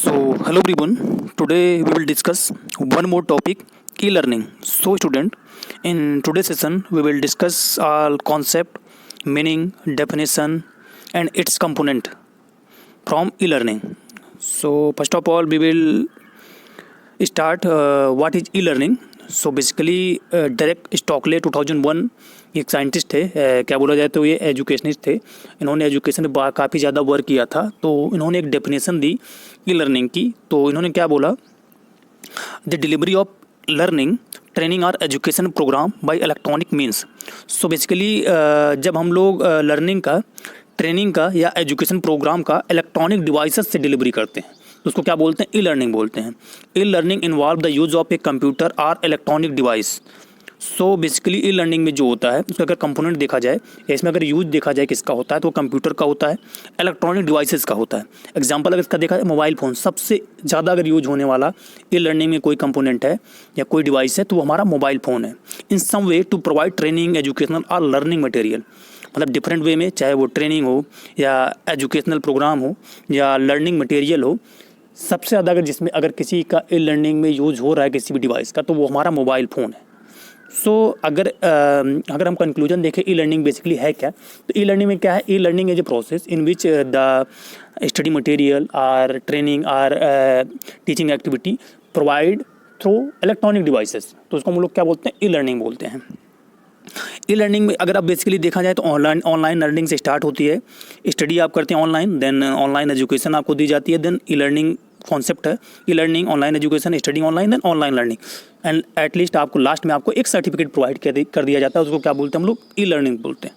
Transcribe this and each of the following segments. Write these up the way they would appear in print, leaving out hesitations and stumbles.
So, hello everyone. Today we will discuss one more topic, e-learning. So, student, in today's session we will discuss all concept, meaning, definition, and its component from e-learning. So, first of all, we will start what is e-learning. So basically Derek Stockley 2001 एक scientist थे, क्या बोला जाए तो ये educationist थे। इन्होंने education में काफ़ी ज़्यादा वर्क किया था, तो इन्होंने एक डेफिनेशन दी ई लर्निंग की। तो इन्होंने क्या बोला, the delivery of learning training और education programme by electronic means. So basically जब हम लोग लर्निंग का, ट्रेनिंग का या एजुकेशन प्रोग्राम का इलेक्ट्रॉनिक डिवाइसेस से डिलीवरी करते हैं तो उसको क्या बोलते हैं, ई लर्निंग बोलते हैं। E learning involve the use of a computer और electronic device. So basically e learning में जो होता है उसका अगर कंपोनेंट देखा जाए, इसमें अगर यूज देखा जाए किसका होता है तो कंप्यूटर का होता है, इलेक्ट्रॉनिक डिवाइसेस का होता है। एग्जांपल अगर इसका देखा जाए, मोबाइल फ़ोन सबसे ज़्यादा अगर यूज होने वाला ई लर्निंग में कोई कंपोनेंट है या कोई डिवाइस है तो वो हमारा मोबाइल फ़ोन है। In some way to provide training, educational और लर्निंग मटेरियल, मतलब डिफरेंट वे में, चाहे वो ट्रेनिंग हो या एजुकेशनल प्रोग्राम हो या लर्निंग मटेरियल हो। सबसे ज़्यादा अगर जिसमें अगर किसी का ई लर्निंग में यूज हो रहा है किसी भी डिवाइस का तो वो हमारा मोबाइल फ़ोन है। सो अगर हम कंक्लूजन देखें ई लर्निंग बेसिकली है क्या, तो ई लर्निंग में क्या है, e learning is a process in which the study material और ट्रेनिंग और teaching activity provide through electronic devices. तो उसको हम लोग क्या बोलते हैं, ई लर्निंग बोलते हैं। ई लर्निंग में अगर आप बेसिकली देखा जाए तो ऑनलाइन लर्निंग से स्टार्ट होती है। स्टडी आप करते हैं ऑनलाइन, देन ऑनलाइन एजुकेशन आपको दी जाती है, देन ई लर्निंग कॉन्सेप्ट है। E learning, online education, study online, then online learning, and at least आपको लास्ट में आपको एक सर्टिफिकेट प्रोवाइड कर दिया जाता है। उसको क्या बोलते हैं हम लोग, ई लर्निंग बोलते हैं।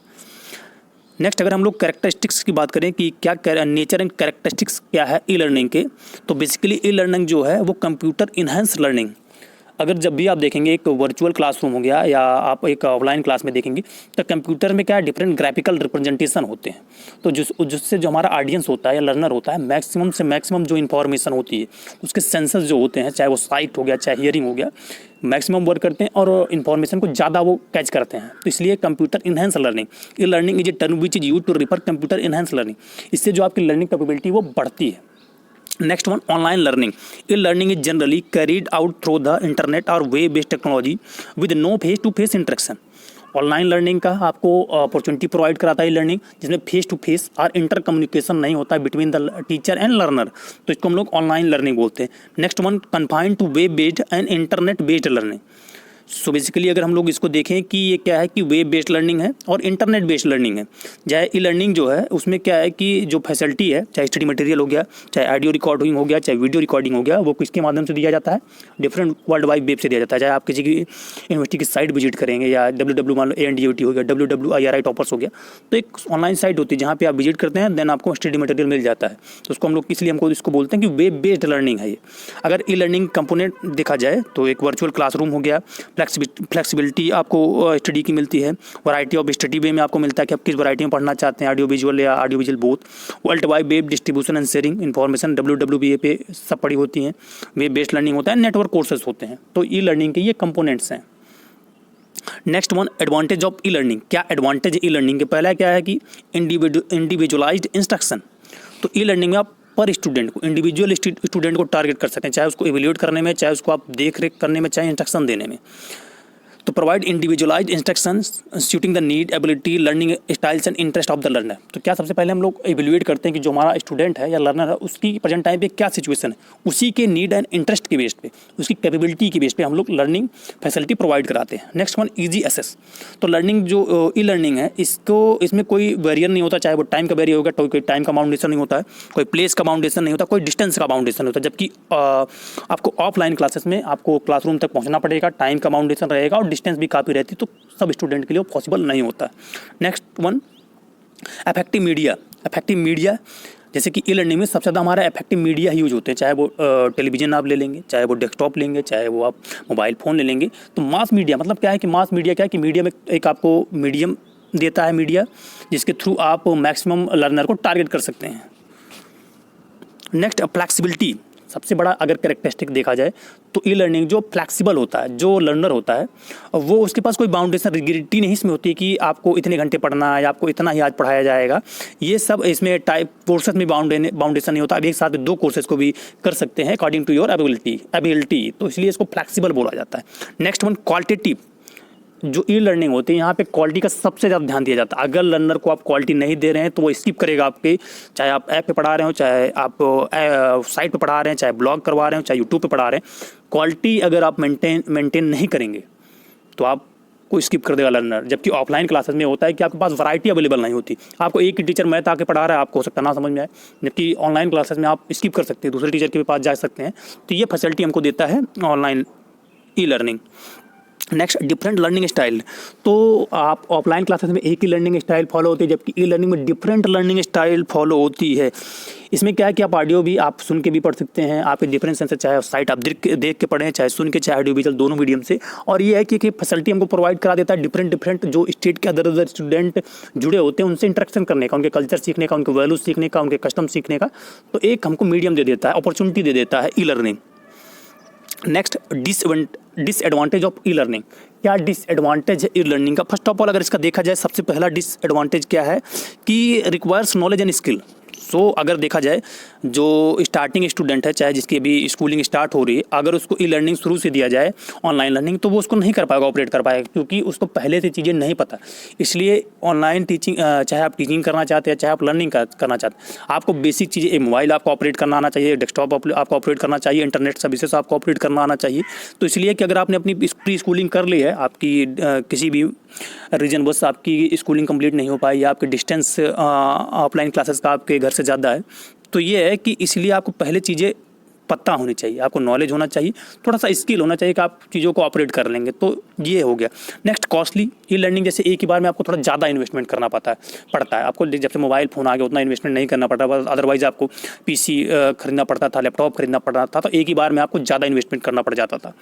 नेक्स्ट अगर हम लोग कैरेक्टरिस्टिक्स की बात करें कि क्या नेचर एंड कैरेक्टरिस्टिक्स क्या है ई लर्निंग के, तो बेसिकली ई लर्निंग जो है वो कंप्यूटर इन्हेंस लर्निंग। अगर जब भी आप देखेंगे एक वर्चुअल क्लासरूम हो गया या आप एक ऑफलाइन क्लास में देखेंगे तो कंप्यूटर में क्या है, डिफरेंट ग्राफिकल रिप्रेजेंटेशन होते हैं। तो जिससे जो हमारा ऑडियंस होता है या लर्नर होता है, मैक्सिमम से मैक्सिमम जो इन्फॉर्मेशन होती है उसके सेंसर्स जो होते हैं, चाहे वो साइट हो गया चाहे हियरिंग हो गया, मैक्सिमम वर्क करते हैं और इन्फॉर्मेशन को ज़्यादा वो कैच करते हैं। तो इसलिए computer enhanced learning, e learning is a term which is use to refer computer enhanced learning. इससे जो आपकी लर्निंग कैपेबिलिटी वो बढ़ती है। Next one, online learning. E learning is generally carried out through the internet और web based technology with no face to face interaction. Online learning का आपको opportunity provide कराता है ई लर्निंग, जिसमें फेस टू फेस और inter communication नहीं होता है between the teacher and learner, तो इसको हम लोग ऑनलाइन लर्निंग बोलते हैं। Next one, confined to web based and internet based learning. So basically अगर हम लोग इसको देखें कि ये क्या है कि वेब बेस्ड लर्निंग है और इंटरनेट बेस्ड लर्निंग है। चाहे ई लर्निंग जो है उसमें क्या है कि जो फैसिलिटी है, चाहे स्टडी मटेरियल हो गया, चाहे ऑडियो रिकॉर्डिंग हो गया, चाहे वीडियो रिकॉर्डिंग हो गया, वो किसके माध्यम से दिया जाता है, डिफरेंट वर्ल्ड वाइड वेब से दिया जाता है। चाहे आप किसी की यूनिवर्सिटी की साइट विजिट करेंगे या डब्ल्यू मान लो ANDUT हो गया, WWIRI टॉपर्स हो गया, तो एक ऑनलाइन साइट होती है जहाँ पे आप विजिट करते हैं, देन आपको स्टडी मटेरियल मिल जाता है। तो उसको हम लोग इसलिए हमको इसको बोलते हैं कि वेब बेस्ड लर्निंग है ये। अगर ई लर्निंग कंपोनेंट देखा जाए तो एक वर्चुअल क्लासरूम हो गया, फ्लेक्सिबिलिटी आपको स्टडी की मिलती है, वैरायटी ऑफ स्टडी वे में आपको मिलता है कि आप किस वैरायटी में पढ़ना चाहते हैं, ऑडियो विजुअल या audio visual both. World wide web distribution and sharing information WWBA पे सब पढ़ी होती हैं। वेब बेस्ड लर्निंग होता है, नेटवर्क कोर्सेज होते हैं। तो ई लर्निंग के ये कंपोनेंट्स हैं। Next one, advantage of e learning. क्या एडवांटेज है ई लर्निंग के? पहला क्या है कि इंडिविजुअलाइज्ड इंस्ट्रक्शन। तो ई लर्निंग में आप पर स्टूडेंट को, इंडिविजुअल स्टूडेंट को टारगेट कर सकते हैं, चाहे उसको इवेल्यूएट करने में, चाहे उसको आप देख रेख करने में, चाहे इंस्ट्रक्शन देने में। तो provide individualised instructions suiting the need, ability, learning styles and interest of the learner. तो क्या सबसे पहले हम लोग इवेल्यूएट करते हैं कि जो हमारा स्टूडेंट है या लर्नर है उसकी प्रेजेंट टाइम पे क्या सिचुएशन है, उसी के नीड एंड इंटरेस्ट के बेस पे, उसकी कैपेबिलिटी के बेस पे हम लोग लर्निंग फैसिलिटी प्रोवाइड कराते हैं। Next one, easy access. तो लर्निंग जो ई लर्निंग है इसमें कोई बैरियर नहीं होता, चाहे वो टाइम का बैरियर होगा, कोई टाइम का बाउंडेशन नहीं होता है, कोई प्लेस का बाउंडेशन नहीं होता, कोई डिस्टेंस का बाउंडेशन नहीं होता। जबकि आपको ऑफलाइन क्लासेस में आपको क्लासरूम तक पहुँचना पड़ेगा, टाइम का बाउंडेशन रहेगा और डिस्टेंस भी काफ़ी रहती, तो सब स्टूडेंट के लिए वो पॉसिबल नहीं होता। Next one, effective media. Effective media जैसे कि ई लर्निंग में सबसे ज़्यादा हमारा इफेक्टिव मीडिया यूज होते हैं, चाहे वो टेलीविजन आप ले लेंगे, चाहे वो डेस्कटॉप लेंगे, चाहे वो आप मोबाइल फ़ोन ले लेंगे। तो मास मीडिया मतलब क्या है कि मास मीडिया क्या है कि मीडिया में एक आपको मीडियम देता है मीडिया, जिसके थ्रू आप मैक्सिमम लर्नर को टारगेट कर सकते हैं। Next, flexibility. सबसे बड़ा अगर कैरेक्टरिस्टिक देखा जाए तो ई लर्निंग जो फ्लेक्सिबल होता है, जो लर्नर होता है वो उसके पास कोई बाउंडेशन रिगिडिटी नहीं इसमें होती है कि आपको इतने घंटे पढ़ना है या आपको इतना ही आज पढ़ाया जाएगा। ये सब इसमें टाइप कोर्सेज में बाउंडेशन नहीं होता। अब एक साथ 2 कोर्सेज को भी कर सकते हैं अकॉर्डिंग टू योर एबिलिटी, तो इसलिए इसको फ्लेक्सिबल बोला जाता है। Next one, qualitative. जो ई लर्निंग होती है यहाँ पे क्वालिटी का सबसे ज़्यादा ध्यान दिया जाता है। अगर लर्नर को आप क्वालिटी नहीं दे रहे हैं तो वो स्किप करेगा आपके, चाहे आप ऐप पे पढ़ा रहे हो, चाहे आप साइट पे पढ़ा रहे हैं, चाहे ब्लॉग करवा रहे हो, चाहे यूट्यूब पे पढ़ा रहे हैं। क्वालिटी अगर आप मेंटेन नहीं करेंगे तो आपको स्किप कर देगा लर्नर। जबकि ऑफलाइन क्लासेस में होता है कि आपके पास वैरायटी अवेलेबल नहीं होती। आपको एक ही टीचर मैथ आके पढ़ा रहा है, आपको हो सकता ना समझ में आए, जबकि ऑनलाइन क्लासेस में आप स्किप कर सकते हैं, दूसरे टीचर के पास जा सकते हैं। तो ये फैसिलिटी हमको देता है online e learning. Next, different learning style. तो आप ऑफलाइन क्लासेस में एक ही लर्निंग स्टाइल फॉलो होती है, जबकि ई लर्निंग में डिफरेंट लर्निंग स्टाइल फॉलो होती है। इसमें क्या है कि आप ऑडियो भी आप सुन के भी पढ़ सकते हैं, आपके डिफरेंट सेंस, चाहे साइट आप देख के पढ़ें, चाहे सुन के, चाहे ऑडियो विजुअल, दोनों मीडियम से। और ये है कि फैसिलिटी हमको प्रोवाइड करा देता है डिफरेंट जो स्टेट के अदर स्टूडेंट जुड़े होते हैं उनसे इंटरेक्शन करने का, उनके कल्चर सीखने का, उनके वैल्यूज सीखने का, उनके कस्टम सीखने का। तो एक हमको मीडियम दे देता है, अपॉर्चुनिटी दे देता है e learning. Next, disadvantage of e learning. क्या डिसएडवांटेज है ई लर्निंग का? फर्स्ट ऑफ ऑल अगर इसका देखा जाए, सबसे पहला डिसएडवांटेज क्या है कि रिक्वायर्स नॉलेज एंड स्किल। सो अगर देखा जाए, जो स्टार्टिंग स्टूडेंट है, चाहे जिसकी अभी स्कूलिंग स्टार्ट हो रही है, अगर उसको ई लर्निंग शुरू से दिया जाए ऑनलाइन लर्निंग, तो वो उसको नहीं कर पाएगा, ऑपरेट कर पाएगा, क्योंकि उसको पहले से चीज़ें नहीं पता। इसलिए ऑनलाइन टीचिंग, चाहे आप टीचिंग करना चाहते हैं, चाहे आप लर्निंग करना चाहते हैं, आपको बेसिक चीज़ें, एक मोबाइल आपको ऑपरेट करना आना चाहिए, डेस्कटॉप आपको ऑपरेट करना चाहिए, इंटरनेट सर्विसेज आपको ऑपरेट करना आना चाहिए। तो इसलिए कि अगर आपने अपनी प्री स्कूलिंग कर ली है, आपकी किसी भी रीजन बस आपकी स्कूलिंग कंप्लीट नहीं हो पाई, या आपके डिस्टेंस ऑफलाइन क्लासेस का आपके घर से ज़्यादा है, तो ये है कि इसलिए आपको पहले चीज़ें पता होनी चाहिए, आपको नॉलेज होना चाहिए, थोड़ा सा स्किल होना चाहिए कि आप चीज़ों को ऑपरेट कर लेंगे। तो ये हो गया। Next, costly. ई लर्निंग जैसे एक ही बार में आपको थोड़ा ज़्यादा इन्वेस्टमेंट करना पड़ता है। आपको जब से मोबाइल फ़ोन आ गया उतना इन्वेस्टमेंट नहीं करना पड़ता, बस अदरवाइज़ आपको पीसी खरीदना पड़ता था, लैपटॉप खरीदना पड़ता था, तो एक ही बार में आपको ज़्यादा इन्वेस्टमेंट करना पड़ जाता था।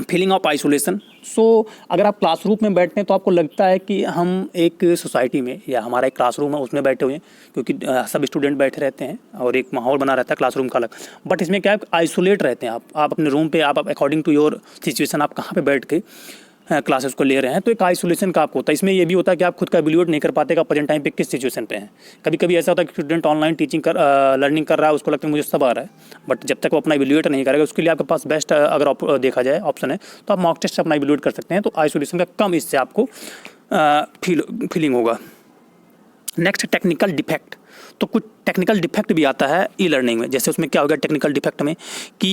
Feeling of isolation. सो अगर आप क्लासरूम में बैठते हैं तो आपको लगता है कि हम एक सोसाइटी में, या हमारा एक क्लासरूम है उसमें बैठे हुए हैं, क्योंकि सब स्टूडेंट बैठे रहते हैं और एक माहौल बना रहता है क्लासरूम का अलग। बट इसमें क्या है, आइसोलेट रहते हैं आप अपने रूम पे, आप अकॉर्डिंग टू योर सिचुएशन आप कहाँ पे बैठ के क्लासेस को ले रहे हैं। तो एक आइसोलेशन का आपको होता है। इसमें ये भी होता है कि आप खुद का एवेल्यूएट नहीं कर पाते कि प्रेजेंट टाइम पे किस सिचुएशन पे हैं। कभी कभी ऐसा होता है कि स्टूडेंट ऑनलाइन टीचिंग लर्निंग कर रहा है, उसको लगता है मुझे सब आ रहा है, बट जब तक वो अपना एवेल्यूएट नहीं करेगा, उसके लिए आपके पास बेस्ट अगर देखा जाए ऑप्शन है तो आप मॉक टेस्ट से अपना एवेल्यूएट कर सकते हैं। तो आइसोलेशन का कम इससे आपको फीलिंग होगा। Next, technical defect. तो कुछ टेक्निकल डिफेक्ट भी आता है ई लर्निंग में। जैसे उसमें क्या हो गया टेक्निकल डिफेक्ट में कि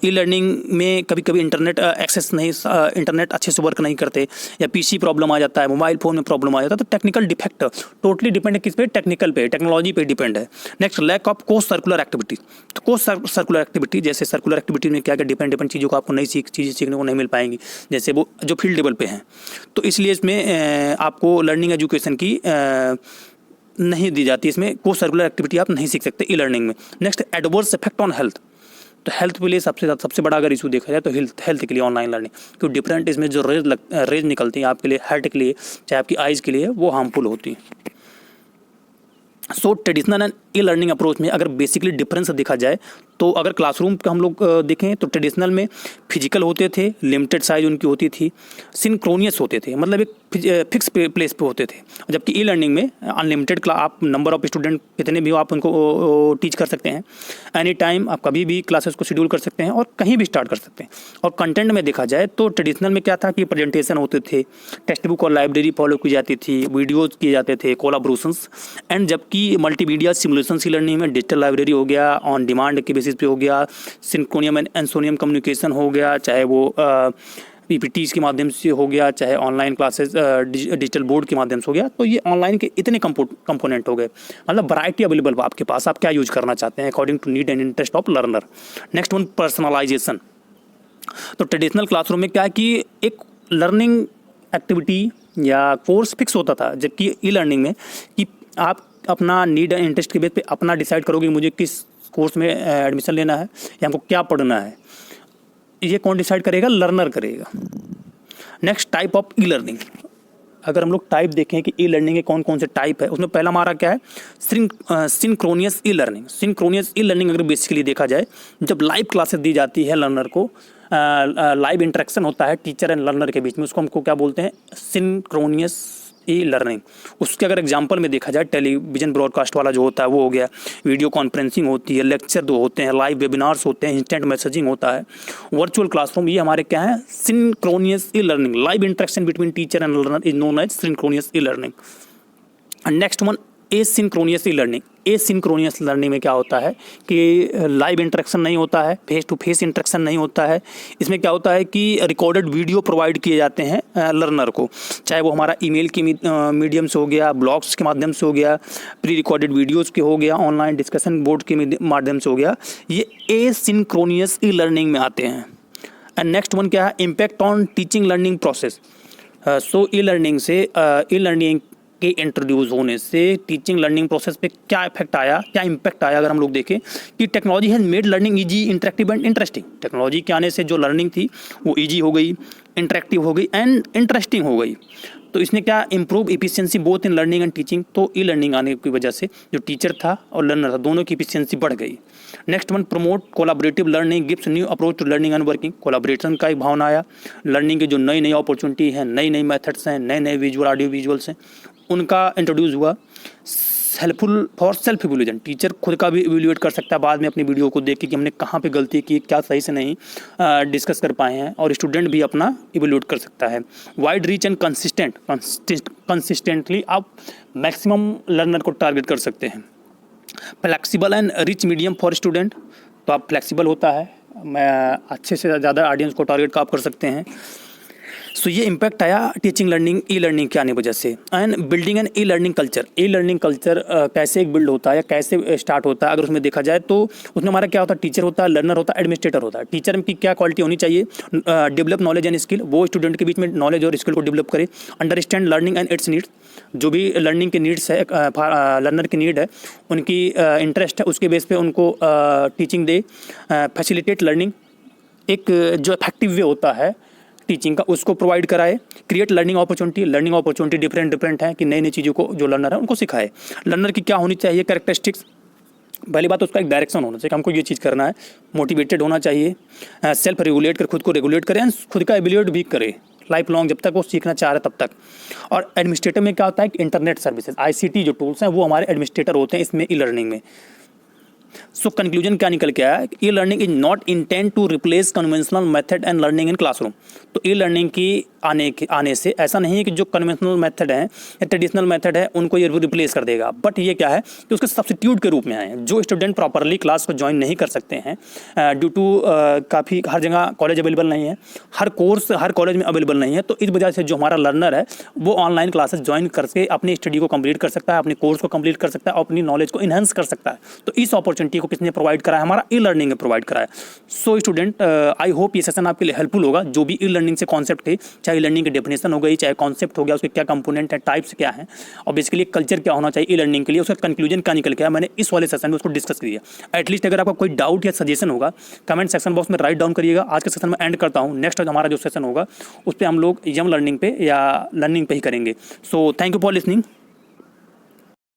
ई लर्निंग में कभी कभी इंटरनेट एक्सेस नहीं, इंटरनेट अच्छे से वर्क नहीं करते, या पीसी प्रॉब्लम आ जाता है, मोबाइल फ़ोन में प्रॉब्लम आ जाता है। तो टेक्निकल डिफेक्ट टोटली डिपेंड है किस पे, टेक्निकल पे, टेक्नोलॉजी पे डिपेंड है। नेक्स्ट, लैक ऑफ को सर्कुलर एक्टिविटी। तो को सर्कुलर एक्टिविटी, जैसे सर्कुलर एक्टिविटी में क्या क्या डिपेंड चीज़ों को आपको नई चीज़ें सीखने को नहीं मिल पाएंगी, जैसे वो जो फील्ड लेवल पे हैं। तो इसलिए इसमें आपको लर्निंग एजुकेशन की नहीं दी जाती, इसमें को सर्कुलर एक्टिविटी आप नहीं सीख सकते ई लर्निंग में। Next, adverse effect on health. तो हेल्थ के लिए सबसे बड़ा अगर इशू देखा जाए तो हेल्थ के लिए ऑनलाइन लर्निंग, क्योंकि डिफरेंट इसमें जो रेज निकलती हैं आपके लिए, हार्ट के लिए, चाहे आपकी आइज़ के लिए, वो हार्मफुल होती हैं। सो traditional and e learning approach में अगर बेसिकली डिफरेंस देखा जाए तो अगर क्लासरूम का हम लोग देखें तो ट्रेडिशनल में फिजिकल होते थे, लिमिटेड साइज उनकी होती थी, सिंक्रोनियस होते थे, मतलब एक फिक्स प्लेस पे होते थे। जबकि ई लर्निंग में अनलिमिटेड आप नंबर ऑफ स्टूडेंट कितने भी हो आप उनको टीच कर सकते हैं, एनी टाइम आप कभी भी क्लासेस को शेड्यूल कर सकते हैं और कहीं भी स्टार्ट कर सकते हैं। और कंटेंट में देखा जाए तो ट्रेडिशनल में क्या था कि प्रेजेंटेशन होते थे, टेक्स्ट बुक और लाइब्रेरी फॉलो की जाती थी, वीडियोज़ किए जाते थे, कोलाब्रेशंस। एंड जबकि मल्टीमीडिया सिमुलेशन ई लर्निंग में डिजिटल लाइब्रेरी हो गया, ऑन डिमांड के बेसिस पे हो गया, सिंक्रोनियम एंड एंसोनियम कम्युनिकेशन हो गया, चाहे वो पीपीटीज के माध्यम से हो गया, चाहे ऑनलाइन क्लासेस डिजिटल बोर्ड के माध्यम से हो गया। तो ये ऑनलाइन के इतने कंपोनेंट हो गए, मतलब वैरायटी अवेलेबल आपके पास, आप क्या यूज करना चाहते हैं according to need and interest of learner. Next one, personalisation. तो ट्रेडिशनल क्लासरूम में क्या है कि एक लर्निंग एक्टिविटी या कोर्स फिक्स होता था, जबकि ई लर्निंग में कि आप अपना नीड एंड इंटरेस्ट के बेस पे अपना डिसाइड करोगे मुझे किस कोर्स में एडमिशन लेना है या हमको क्या पढ़ना है। ये कौन डिसाइड करेगा? लर्नर करेगा। Next, type of e learning. अगर हम लोग टाइप देखें कि ई लर्निंग के कौन कौन से टाइप है, उसमें पहला हमारा क्या है, synchronous e learning. Synchronous e learning अगर बेसिकली देखा जाए, जब लाइव क्लासेस दी जाती है लर्नर को, लाइव इंटरेक्शन होता है टीचर एंड लर्नर के बीच में, उसको हमको क्या बोलते हैं, सिंक्रोनियस ई लर्निंग। उसके अगर एग्जांपल में देखा जाए, टेलीविजन ब्रॉडकास्ट वाला जो होता है वो हो गया, वीडियो कॉन्फ्रेंसिंग होती है, लेक्चर दो होते हैं, लाइव वेबिनार्स होते हैं, इंस्टेंट मैसेजिंग होता है, वर्चुअल क्लासरूम, ये हमारे क्या है, synchronous e learning. Live interaction between teacher and learner is known as synchronous e learning. And next one, asynchronous e learning. Asynchronous learning में क्या होता है कि लाइव इंटरेक्शन नहीं होता है, फेस टू फेस इंटरेक्शन नहीं होता है। इसमें क्या होता है कि रिकॉर्डेड वीडियो प्रोवाइड किए जाते हैं लर्नर को, चाहे वो हमारा ईमेल के मीडियम से हो गया, ब्लॉग्स के माध्यम से हो गया, प्री रिकॉर्डेड वीडियोज़ के हो गया, ऑनलाइन डिस्कशन बोर्ड के माध्यम से हो गया, ये एसिंक्रोनियस ई लर्निंग में आते हैं। एंड नेक्स्ट वन क्या है, impact on teaching learning process. So e learning के इंट्रोड्यूस होने से टीचिंग लर्निंग प्रोसेस पे क्या इफेक्ट आया, क्या इम्पैक्ट आया, अगर हम लोग देखें कि technology has made learning easy, interactive and interesting. Technology के आने से जो लर्निंग थी वो इजी हो गई, इंटरेक्टिव हो गई एंड इंटरेस्टिंग हो गई। तो इसने क्या improve efficiency both in learning and teaching. तो ई लर्निंग आने की वजह से जो टीचर था और लर्नर था, दोनों की इफिशियंसी बढ़ गई। Next one, promote collaborative learning, gives new approach to learning and working. Collaboration का एक भावना आया, लर्निंग के जो नई नई अपॉर्चुनिटी है, नई नई मेथड्स हैं, नए नए विजुअल ऑडियो विजुअल्स हैं, उनका इंट्रोड्यूस हुआ। Helpful for self evaluation, teacher खुद का भी इवैल्यूएट कर सकता है बाद में अपनी वीडियो को देख के कि हमने कहाँ पे गलती की, क्या सही से नहीं डिस्कस कर पाए हैं, और स्टूडेंट भी अपना इवैल्यूएट कर सकता है। वाइड रीच एंड कंसिस्टेंटली आप मैक्सिमम लर्नर को टारगेट कर सकते हैं। Flexible and rich medium for student, तो आप फ्लेक्सिबल होता है, मैं अच्छे से ज़्यादा ऑडियंस को टारगेट का आप कर सकते हैं। सो ये इम्पैक्ट आया टीचिंग लर्निंग ई लर्निंग के आने वजह से। And building an e learning culture. E learning culture कैसे एक बिल्ड होता है या कैसे स्टार्ट होता है, अगर उसमें देखा जाए तो उसमें हमारा क्या होता है, टीचर होता है, लर्नर होता है, एडमिनिस्ट्रेटर होता है। टीचर की क्या क्वालिटी होनी चाहिए, डेवलप नॉलेज एंड स्किल, वो स्टूडेंट के बीच में नॉलेज और स्किल को डेवलप करे। Understand learning and it's needs, जो भी लर्निंग के नीड्स है, लर्नर की नीड है, उनकी इंटरेस्ट है, उसके बेस पे उनको टीचिंग दे। फैसिलिटेट लर्निंग, एक जो इफेक्टिव वे होता है टीचिंग का, उसको प्रोवाइड कराए। क्रिएट लर्निंग अपॉर्चुनिटी डिफरेंट है कि नई नई चीज़ों को जो लर्नर है उनको सिखाए। लर्नर की क्या होनी चाहिए कैरेक्टरिस्टिक्स, पहली बात तो उसका एक डायरेक्शन होना चाहिए कि हमको ये चीज़ करना है, मोटिवेटेड होना चाहिए, सेल्फ रेगुलेट कर, खुद को रेगुलेट करें, खुद का एवेल्यूएट भी करे लाइफ लॉन्ग, जब तक वो सीखना चाह रहा है तब तक। और एडमिनिस्ट्रेटर में क्या होता है कि इंटरनेट सर्विसेज, ICT जो टूल्स हैं वो हमारे एडमिनिस्ट्रेटर होते हैं इसमें ई लर्निंग में। सो कंक्लूजन क्या निकल के आया, e learning is not intended to replace conventional method and learning in classroom. तो ई लर्निंग की आने से ऐसा नहीं है कि जो कन्वेंशनल मेथड है या ट्रेडिशनल मेथड है उनको ये रिप्लेस कर देगा, बट ये क्या है कि उसके सब्स्टिट्यूट के रूप में आए। जो स्टूडेंट प्रॉपरली क्लास को ज्वाइन नहीं कर सकते हैं ड्यू टू काफ़ी हर जगह कॉलेज अवेलेबल नहीं है, हर कोर्स हर कॉलेज में अवेलेबल नहीं है, तो इस वजह से जो हमारा लर्नर है वो ऑनलाइन क्लासेस ज्वाइन करके अपनी स्टडी को कंप्लीट कर सकता है, अपने कोर्स को कंप्लीट कर सकता है, अपनी नॉलेज को इन्हांस कर सकता है। तो इस अपॉर्चुनिटी को किसने प्रोवाइड करा है, हमारा ई लर्निंग ने प्रोवाइड करा है। सो स्टूडेंट, आई होप ये सेशन आपके लिए हेल्पफुल होगा। जो भी ई लर्निंग से कॉन्सेप्ट थे, चाहे लर्निंग की डेफिनेशन हो गई, चाहे कॉन्सेप्ट हो गया, उसके क्या कंपोनेंट है, टाइप्स क्या है, और बेसिकली कल्चर क्या होना चाहिए ई लर्निंग के लिए, उसका कंक्लूजन क्या निकल गया, मैंने इस वाले सेशन में उसको डिस्कस किया। एटलीस्ट अगर आपका कोई डाउट या सजेशन होगा कमेंट सेक्शन बॉक्स में राइट डाउन करिएगा। आज के सेशन में एंड करता हूँ, नेक्स्ट हमारा जो सेशन होगा उस पर हम लोग यम लर्निंग पे या लर्निंग पे ही करेंगे। So thank you for listening.